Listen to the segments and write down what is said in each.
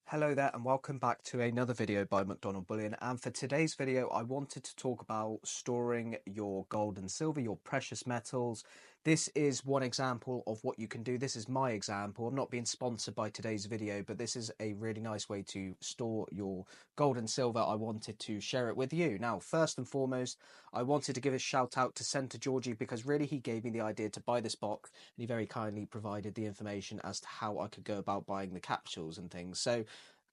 Hello there and welcome back to another video by McDonald Bullion, and for today's video I wanted to talk about storing your gold and silver, your precious metals. This is one example of what you can do. This is my example. I'm not being sponsored by today's video, but this is a really nice way to store your gold and silver. I wanted to share it with you. Now, first and foremost, I wanted to give a shout out to Centre Georgie because really he gave me the idea to buy this box, and he very kindly provided the information as to how I could go about buying the capsules and things. So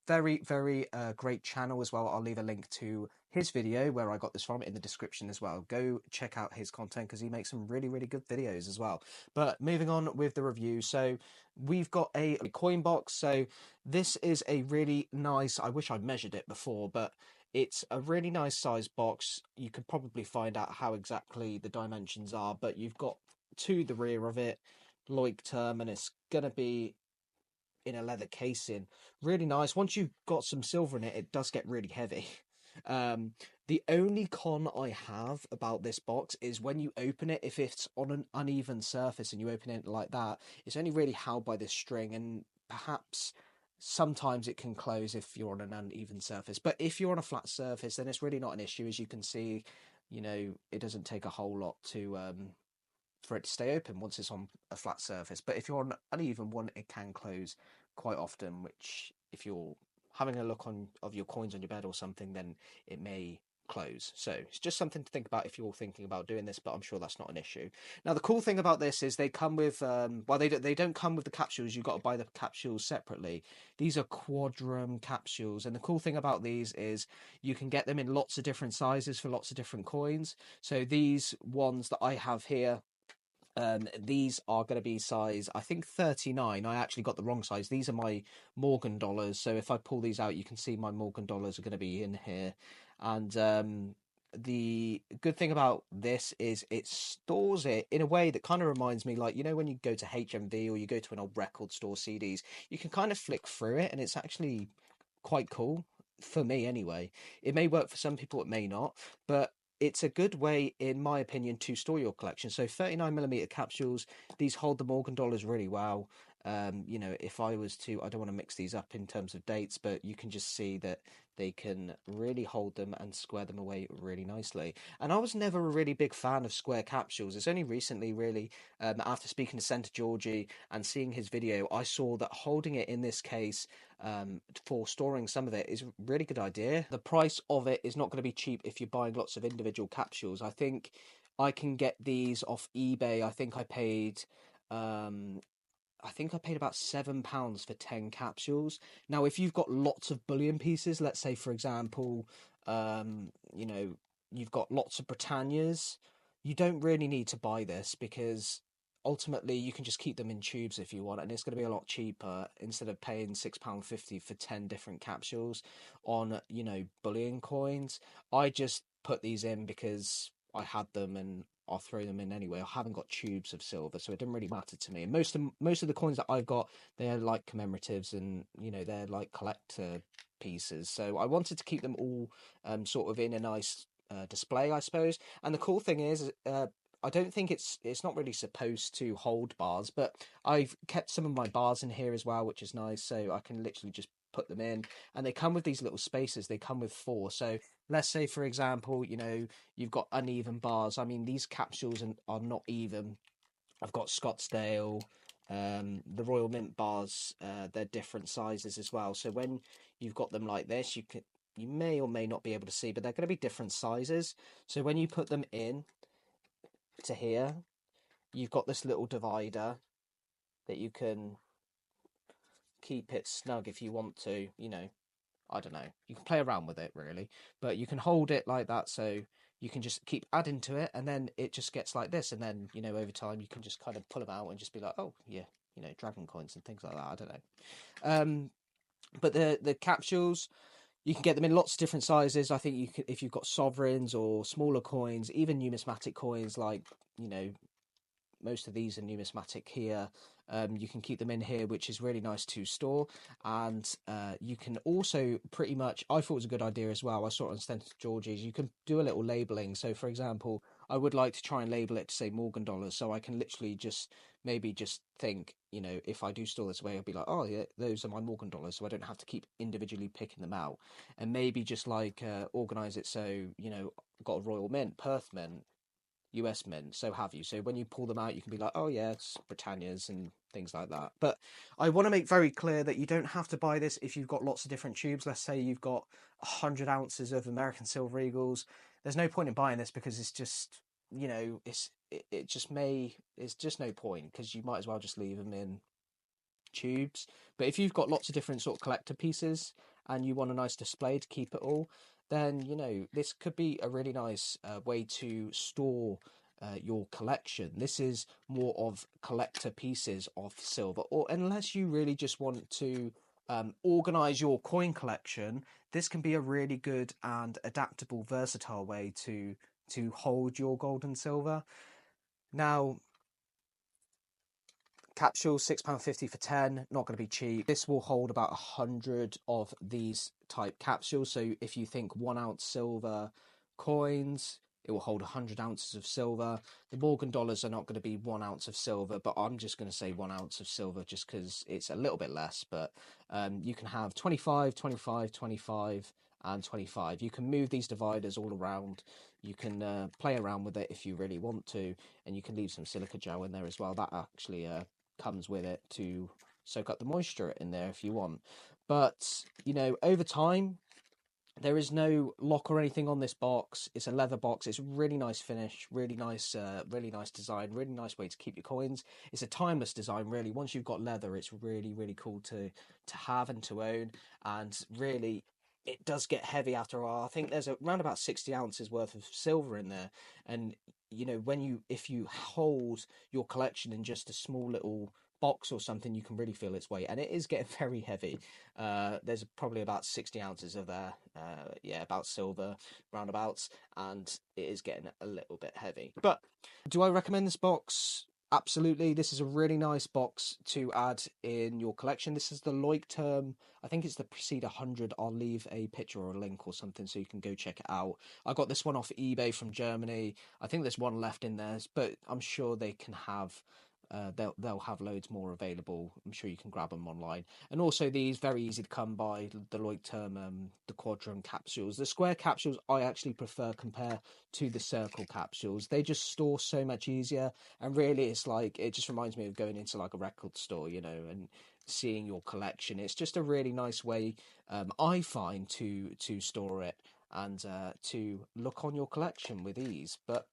very great channel as well. I'll leave a link to his video where I got this from in the description as well. Go check out his content because he makes some really good videos as well. But moving on with the review, so we've got a coin box. So this is a really nice, I wish I'd measured it before, but it's a really nice size box. You could probably find out how exactly the dimensions are, but you've got to the rear of it Leuchtturm, and it's gonna be in a leather casing. Really nice. Once you've got some silver in it, it does get really heavy. The only con I have about this box is when you open it, if it's on an uneven surface and you open it like that, it's only really held by this string, and perhaps sometimes it can close if you're on an uneven surface. But if you're on a flat surface, then it's really not an issue. As you can see, you know, it doesn't take a whole lot to for it to stay open once it's on a flat surface. But if you're on an uneven one, it can close quite often, which if you're having a look on of your coins on your bed or something, then it may close. So it's just something to think about if you're thinking about doing this, but I'm sure that's not an issue. Now, the cool thing about this is they come with, well, they don't come with the capsules. You've got to buy the capsules separately. These are quadrum capsules, and the cool thing about these is you can get them in lots of different sizes for lots of different coins. So these ones that I have here, these are going to be size, I think 39. I actually got the wrong size. These are my Morgan dollars. So if I pull these out, you can see my Morgan dollars are going to be in here. And the good thing about this is it stores it in a way that kind of reminds me, like, you know, when you go to HMV or you go to an old record store CDs, you can kind of flick through it, and it's actually quite cool. For me, anyway. It may work for some people, it may not, but it's a good way, in my opinion, to store your collection. So 39mm capsules, these hold the Morgan dollars really well. You know, if I was to, I don't want to mix these up in terms of dates, but you can just see that they can really hold them and square them away really nicely. And I was never a really big fan of square capsules. It's only recently, really, after speaking to Centre Georgie and seeing his video, I saw that holding it in this case for storing some of it is a really good idea. The price of it is not going to be cheap if you're buying lots of individual capsules. I think I can get these off eBay. I think I paid about £7 for 10 capsules. Now, if you've got lots of bullion pieces, let's say, for example, you know, you've got lots of Britannias, you don't really need to buy this because ultimately you can just keep them in tubes if you want, and it's going to be a lot cheaper instead of paying £6.50 for 10 different capsules on, you know, bullion coins. I just put these in because I had them and I'll throw them in anyway. I haven't got tubes of silver, so it didn't really matter to me. And most of the coins that I've got, they're like commemoratives, and you know, they're like collector pieces. So I wanted to keep them all sort of in a nice display, I suppose. And the cool thing is, I don't think it's not really supposed to hold bars, but I've kept some of my bars in here as well, which is nice. So I can literally just put them in, and they come with these little spaces. They come with 4. So let's say, for example, you know, you've got uneven bars. I mean, these capsules are not even. I've got Scottsdale, the Royal Mint bars. They're different sizes as well. So when you've got them like this, you may or may not be able to see, but they're going to be different sizes. So when you put them in to here, you've got this little divider that you can keep it snug if you want to, you know. I don't know. You can play around with it, really. But you can hold it like that, so you can just keep adding to it, and then it just gets like this. And then, you know, over time, you can just kind of pull them out and just be like, oh, yeah, you know, dragon coins and things like that. I don't know. But the capsules, you can get them in lots of different sizes. I think you can, if you've got sovereigns or smaller coins, even numismatic coins, like, you know, most of these are numismatic here. You can keep them in here, which is really nice to store. And you can also pretty much, I thought it was a good idea as well, I saw it on Centre George's, you can do a little labelling. So, for example, I would like to try and label it to say Morgan dollars, so I can literally just maybe just think, you know, if I do store this away, I'll be like, oh yeah, those are my Morgan dollars, so I don't have to keep individually picking them out, and maybe just like organize it so, you know, got a Royal Mint, Perth Mint, US Mint, so have you. So when you pull them out, you can be like, oh yeah, it's Britannia's and things like that. But I want to make very clear that you don't have to buy this if you've got lots of different tubes. Let's say you've got 100 ounces of American Silver Eagles. There's no point in buying this because it's just, you know, it's just no point because you might as well just leave them in tubes. But if you've got lots of different sort of collector pieces and you want a nice display to keep it all, then you know this could be a really nice way to store your collection. This is more of collector pieces of silver, or unless you really just want to organize your coin collection, this can be a really good and adaptable, versatile way to hold your gold and silver. Now, capsules, £6.50 for 10, not going to be cheap. This will hold about 100 of these type capsules. So if you think 1 ounce silver coins, it will hold 100 ounces of silver. The Morgan dollars are not going to be 1 ounce of silver, but I'm just going to say 1 ounce of silver just because it's a little bit less. But you can have 25, 25, 25, and 25. You can move these dividers all around. You can play around with it if you really want to, and you can leave some silica gel in there as well. That actually comes with it to soak up the moisture in there if you want. But, you know, over time, there is no lock or anything on this box. It's a leather box. It's a really nice finish, really nice design, really nice way to keep your coins. It's a timeless design, really. Once you've got leather, it's really, really cool to have and to own. And really, it does get heavy after a while. I think there's around about 60 ounces worth of silver in there. And, you know, if you hold your collection in just a small little box or something, you can really feel its weight, and it is getting very heavy. There's probably about 60 ounces of about silver roundabouts, and it is getting a little bit heavy. But do I recommend this box? Absolutely. This is a really nice box to add in your collection. This is the Leuchtturm. I think it's the Presidio 100. I'll leave a picture or a link or something so you can go check it out. I got this one off eBay from Germany. I think there's one left in there, but I'm sure they can have they'll have loads more available. I'm sure you can grab them online. And also these, very easy to come by, the Leuchtturm, the quadrum capsules. The square capsules I actually prefer compare to the circle capsules. They just store so much easier, and really it's like, it just reminds me of going into like a record store, you know, and seeing your collection. It's just a really nice way, I find, to store it and to look on your collection with ease. But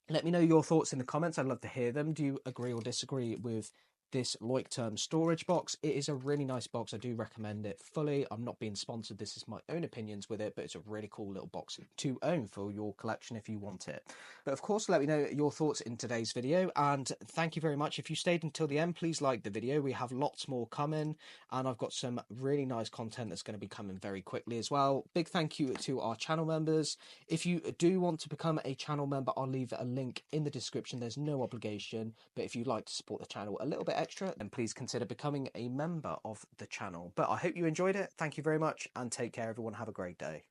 let me know your thoughts in the comments. I'd love to hear them. Do you agree or disagree with this Leuchtturm storage box? It is a really nice box. I do recommend it fully. I'm not being sponsored. This is my own opinions with it, but it's a really cool little box to own for your collection if you want it. But of course, let me know your thoughts in today's video, and thank you very much. If you stayed until the end, please like the video. We have lots more coming, and I've got some really nice content that's going to be coming very quickly as well. Big thank you to our channel members. If you do want to become a channel member, I'll leave a link in the description. There's no obligation, but if you'd like to support the channel a little bit extra, then please consider becoming a member of the channel. But I hope you enjoyed it. Thank you very much, and take care, everyone. Have a great day.